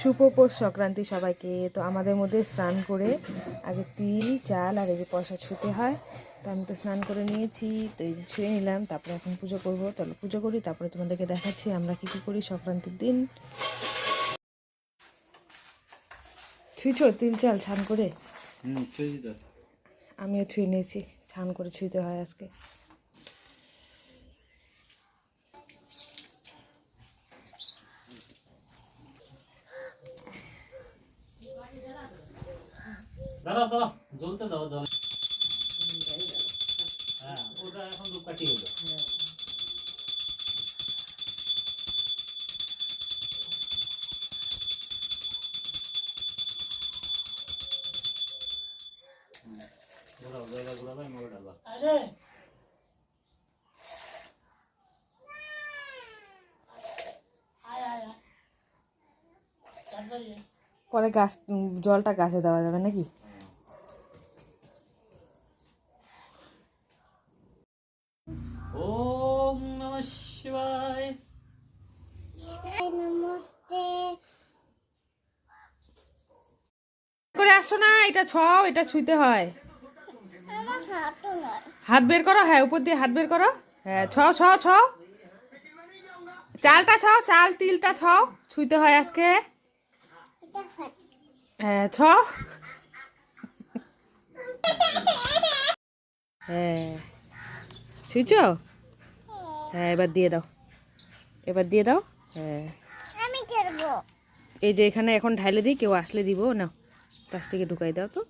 শুভ পৌষ সংক্রান্তি সবাইকে। তো আমাদের মধ্যে স্নান করে আগে তিল চাল আর এই যে পয়সা ছুঁতে হয়। তো আমি তো স্নান করে নিয়েছি, তো এই যে ছুঁয়ে নিলাম। তারপরে এখন পুজো করবো, তাহলে পুজো করি, তারপরে তোমাদেরকে দেখাচ্ছি আমরা কী কী করি সংক্রান্তির দিন। ছুঁইছো তিল চাল ছান করে? আমিও ছুঁয়ে নিয়েছি, ছান করে ছুঁতে হয় আজকে। দাঁড়াও দাঁড়াও, জ্বলতে দাও, জল। হ্যাঁ, ওটা এখন ধূপকাঠি হলো। ঘোরাও, জায়গা ঘোরাবে, আমি ওটা ডালবা। পরে গাছ জলটা গাছে দেওয়া যাবে নাকি? ওম নমঃ শিবায়। করে আসো না, এটা এটা ছুঁতে হয়। হাত বের করো, হ্যাঁ উপর দিয়ে হাত বের করো। হ্যাঁ ছ চালটা ছাও, চাল তিলটা ছাও, ছুঁতে হয় আজকে। হ্যাঁ হ্যাঁ ছুঁচ। হ্যাঁ এবার দিয়ে দাও, এবার দিয়ে দাও। হ্যাঁ এই যে এখানে এখন ঢাইলে দিই, কেউ আসলে দিব না, প্লাস্টিকে ঢুকাই দাও তো।